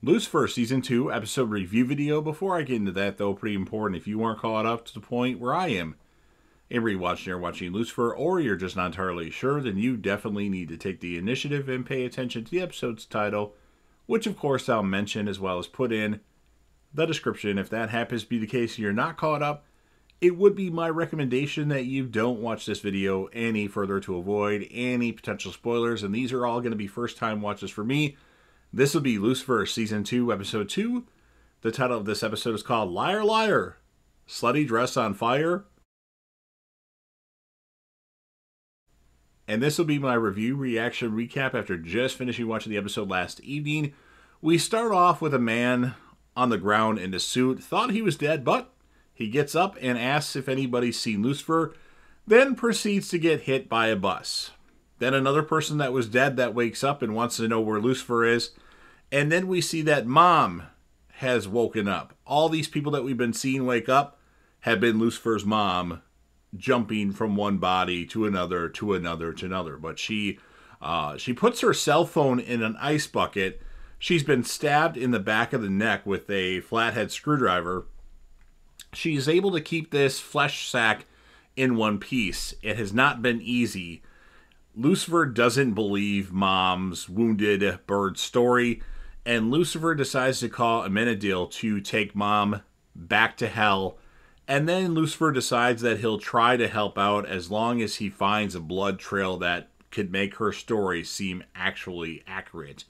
Lucifer Season 2 episode review video. Before I get into that, though, pretty important, if you weren't caught up to the point where I am in rewatching or watching Lucifer, or you're just not entirely sure, then you definitely need to take the initiative and pay attention to the episode's title, which of course I'll mention as well as put in the description. If that happens to be the case and you're not caught up, it would be my recommendation that you don't watch this video any further to avoid any potential spoilers, and these are all going to be first-time watches for me. This will be Lucifer Season 2, Episode 2. The title of this episode is called Liar Liar, Slutty Dress on Fire. And this will be my review, reaction, recap after just finishing watching the episode last evening. We start off with a man on the ground in a suit, thought he was dead, but he gets up and asks if anybody's seen Lucifer, then proceeds to get hit by a bus. Then another person that was dead that wakes up and wants to know where Lucifer is. And then we see that Mom has woken up. All these people that we've been seeing wake up have been Lucifer's mom, jumping from one body to another, to another, to another. But she puts her cell phone in an ice bucket. She's been stabbed in the back of the neck with a flathead screwdriver. She's able to keep this flesh sack in one piece. It has not been easy. Lucifer doesn't believe Mom's wounded bird story, and Lucifer decides to call Amenadiel to take Mom back to hell. And then Lucifer decides that he'll try to help out as long as he finds a blood trail that could make her story seem actually accurate.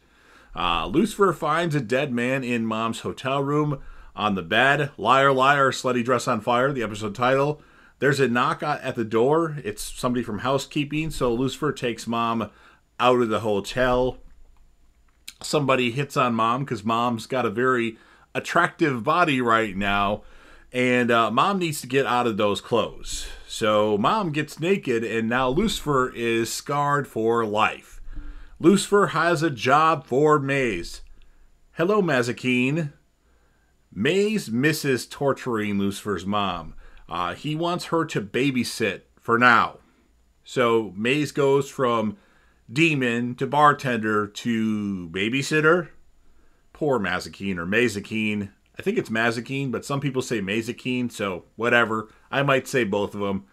Lucifer finds a dead man in Mom's hotel room on the bed. Liar, liar, slutty dress on fire, the episode title. There's a knock at the door. It's somebody from housekeeping, so Lucifer takes Mom out of the hotel. Somebody hits on Mom because Mom's got a very attractive body right now, and Mom needs to get out of those clothes. So Mom gets naked, and now Lucifer is scarred for life. Lucifer has a job for Maze. Hello, Mazikeen. Maze misses torturing Lucifer's mom. He wants her to babysit for now. So Maze goes from demon to bartender to babysitter. Poor Mazikeen, or Mazikeen. I think it's Mazikeen, but some people say Mazikeen, so whatever. I might say both of them.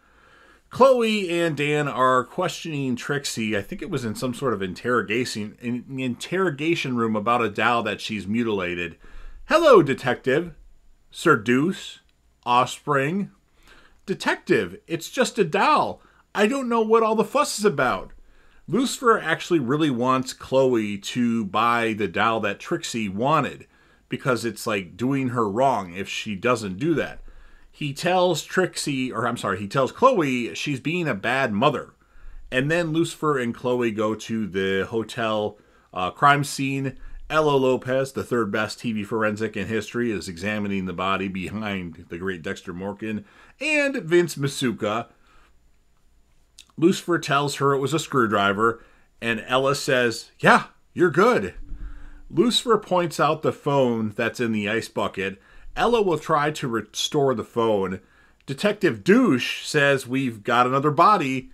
Chloe and Dan are questioning Trixie. I think it was in some sort of interrogation room about a doll that she's mutilated. Hello, detective. Seduce. Offspring. Detective, it's just a doll. I don't know what all the fuss is about. Lucifer actually really wants Chloe to buy the doll that Trixie wanted, because it's like doing her wrong if she doesn't do that. He tells Chloe she's being a bad mother. And then Lucifer and Chloe go to the hotel crime scene. Ella Lopez, the third best TV forensic in history, is examining the body behind the great Dexter Morgan, and Vince Masuka. Lucifer tells her it was a screwdriver, and Ella says, yeah, you're good. Lucifer points out the phone that's in the ice bucket. Ella will try to restore the phone. Detective Douche says we've got another body.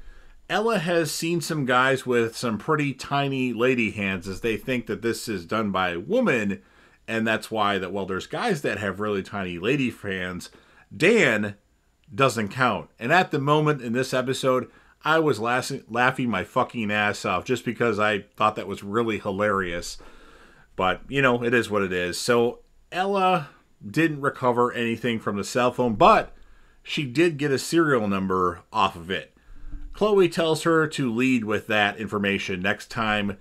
Ella has seen some guys with some pretty tiny lady hands, as they think that this is done by a woman, and that's why there's guys that have really tiny lady hands. Dan doesn't count. And at the moment in this episode, I was laughing my fucking ass off just because I thought that was really hilarious. But, it is what it is. So Ella didn't recover anything from the cell phone, but she did get a serial number off of it. Chloe tells her to lead with that information next time.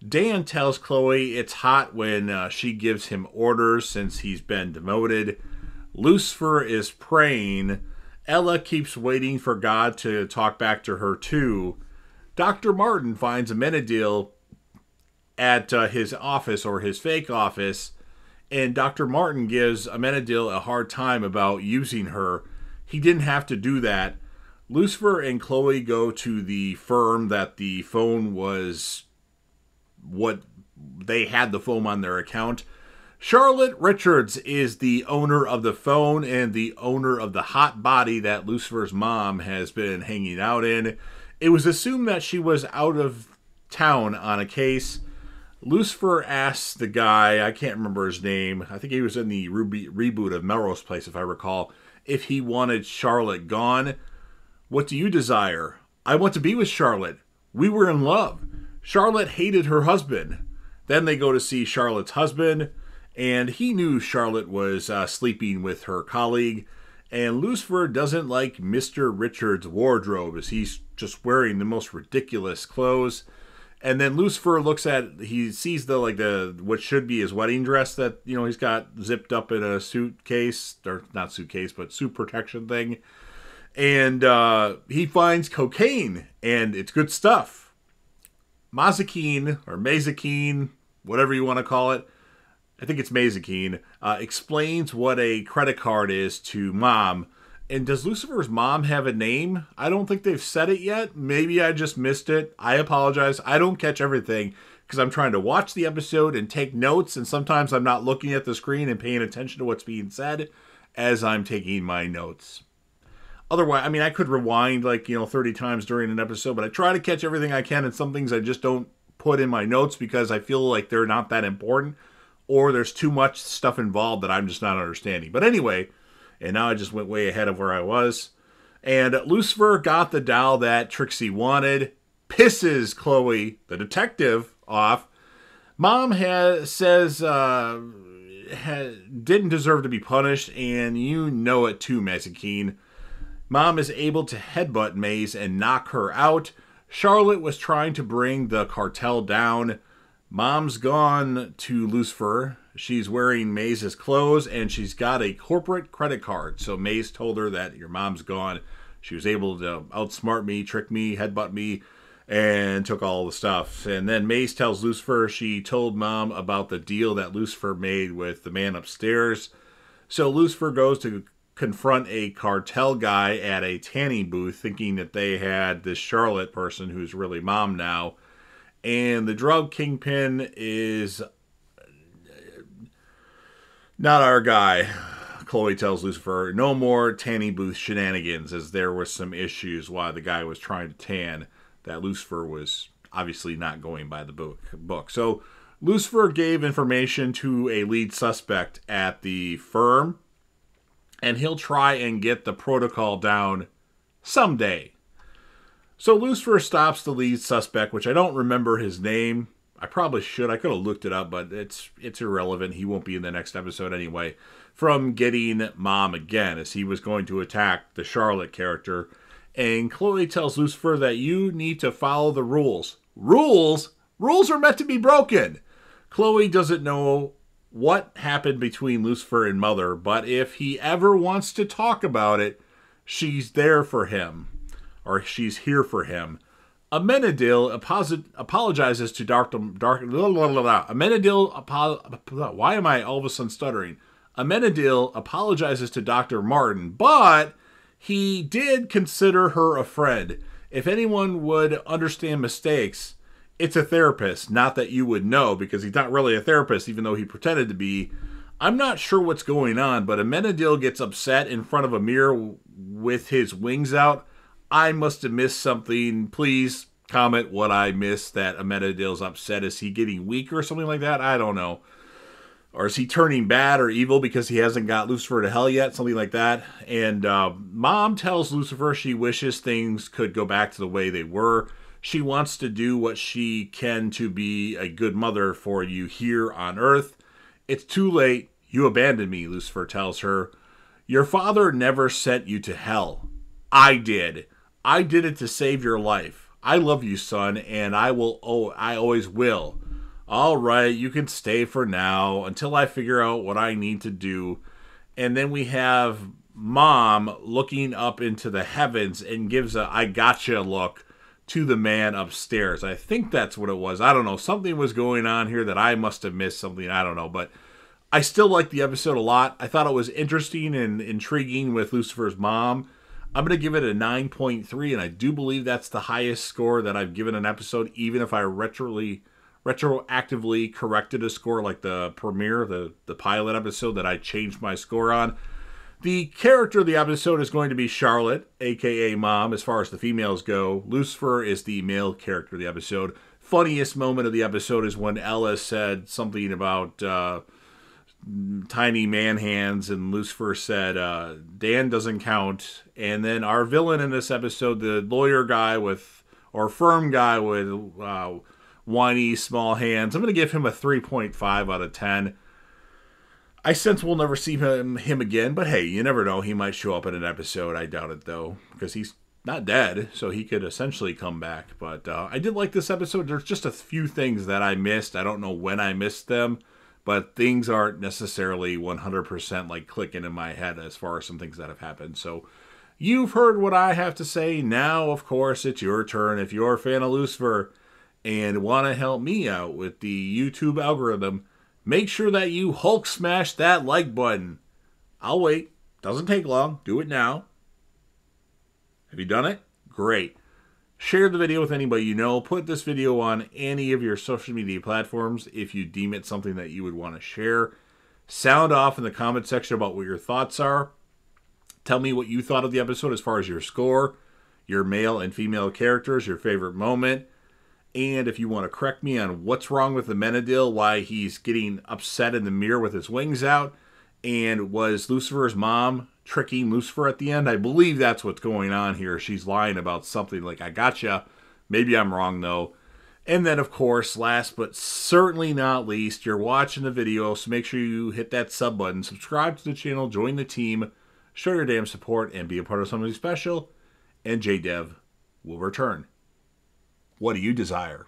Dan tells Chloe it's hot when she gives him orders since he's been demoted. Lucifer is praying. Ella keeps waiting for God to talk back to her too. Dr. Martin finds Amenadiel at his office, or his fake office, and Dr. Martin gives Amenadiel a hard time about using her. He didn't have to do that. Lucifer and Chloe go to the firm that the phone was what they had the phone on their account. Charlotte Richards is the owner of the phone and the owner of the hot body that Lucifer's mom has been hanging out in. It was assumed that she was out of town on a case. Lucifer asks the guy, I can't remember his name, I think he was in the reboot of Melrose Place, if I recall, if he wanted Charlotte gone. What do you desire? I want to be with Charlotte. We were in love. Charlotte hated her husband. Then they go to see Charlotte's husband, and he knew Charlotte was sleeping with her colleague. And Lucifer doesn't like Mr. Richards' wardrobe, as he's just wearing the most ridiculous clothes. And then Lucifer he sees the what should be his wedding dress that, he's got zipped up in a suitcase, or not suitcase, but suit protection thing. And he finds cocaine, and it's good stuff. Mazikeen, or Mazikeen, whatever you want to call it, I think it's Mazikeen, explains what a credit card is to Mom. And does Lucifer's mom have a name? I don't think they've said it yet. Maybe I just missed it. I apologize. I don't catch everything because I'm trying to watch the episode and take notes, and sometimes I'm not looking at the screen and paying attention to what's being said as I'm taking my notes. Otherwise, I could rewind 30 times during an episode, but I try to catch everything I can, and some things I just don't put in my notes because I feel like they're not that important, or there's too much stuff involved that I'm just not understanding. But anyway, and now I just went way ahead of where I was. And Lucifer got the doll that Trixie wanted, pisses Chloe, the detective, off. Mom says didn't deserve to be punished, and you know it too, Mazikeen. Mom is able to headbutt Maze and knock her out. Charlotte was trying to bring the cartel down. Mom's gone to Lucifer. She's wearing Maze's clothes, and she's got a corporate credit card. So Maze told her that your mom's gone. She was able to outsmart me, trick me, headbutt me, and took all the stuff. And then Maze tells Lucifer she told Mom about the deal that Lucifer made with the man upstairs. So Lucifer goes to confront a cartel guy at a tanning booth, thinking that they had this Charlotte person who's really Mom now. And the drug kingpin is not our guy. Chloe tells Lucifer, no more tanning booth shenanigans, as there was some issues while the guy was trying to tan that Lucifer was obviously not going by the book. So Lucifer gave information to a lead suspect at the firm, and he'll try and get the protocol down someday. So Lucifer stops the lead suspect, which I don't remember his name. I probably should. I could have looked it up, but it's irrelevant. He won't be in the next episode anyway. From getting Mom again, as he was going to attack the Charlotte character. And Chloe tells Lucifer that you need to follow the rules. Rules? Rules are meant to be broken. Chloe doesn't know what happened between Lucifer and Mother, but if he ever wants to talk about it, she's there for him. Or she's here for him. Amenadiel apologizes to why am I all of a sudden stuttering? Amenadiel apologizes to Dr. Martin, but he did consider her a friend. If anyone would understand mistakes, it's a therapist. Not that you would know, because he's not really a therapist, even though he pretended to be. I'm not sure what's going on, but Amenadiel gets upset in front of a mirror with his wings out. I must have missed something. Please comment what I missed that Amenadiel's upset. Is he getting weak or something like that? I don't know. Or is he turning bad or evil because he hasn't got Lucifer to hell yet? Something like that. And Mom tells Lucifer she wishes things could go back to the way they were. She wants to do what she can to be a good mother for you here on Earth. It's too late. You abandoned me, Lucifer tells her. Your father never sent you to hell. I did. I did it to save your life. I love you, son, and I always will. All right, you can stay for now until I figure out what I need to do. And then we have Mom looking up into the heavens and gives a I gotcha look to the man upstairs. I think that's what it was. I don't know. Something was going on here that I must have missed something. I don't know. But I still like the episode a lot. I thought it was interesting and intriguing with Lucifer's mom. I'm going to give it a 9.3, and I do believe that's the highest score that I've given an episode, even if I retroactively corrected a score like the premiere, the pilot episode that I changed my score on. The character of the episode is going to be Charlotte, a.k.a. Mom, as far as the females go. Lucifer is the male character of the episode. funniest moment of the episode is when Ella said something about tiny man hands, and Lucifer said, Dan doesn't count. And then our villain in this episode, the lawyer guy or firm guy with whiny small hands, I'm going to give him a 3.5 out of 10. I sense we'll never see him again, but hey, you never know. He might show up in an episode. I doubt it, though, because he's not dead, so he could essentially come back. But I did like this episode. There's just a few things that I missed. I don't know when I missed them, but things aren't necessarily 100% like clicking in my head as far as some things that have happened. So you've heard what I have to say. Now, of course, it's your turn. If you're a fan of Lucifer and want to help me out with the YouTube algorithm, make sure that you Hulk smash that like button. I'll wait. Doesn't take long. Do it now. Have you done it? Great. Share the video with anybody you know. Put this video on any of your social media platforms if you deem it something that you would want to share. Sound off in the comment section about what your thoughts are. Tell me what you thought of the episode as far as your score, your male and female characters, your favorite moment. And if you want to correct me on what's wrong with the Menadil, why he's getting upset in the mirror with his wings out, and was Lucifer's mom tricking Lucifer at the end? I believe that's what's going on here. She's lying about something like, I gotcha. Maybe I'm wrong, though. And then, of course, last but certainly not least, you're watching the video, so make sure you hit that sub button, subscribe to the channel, join the team, show your damn support, and be a part of something special. And JDev will return. What do you desire?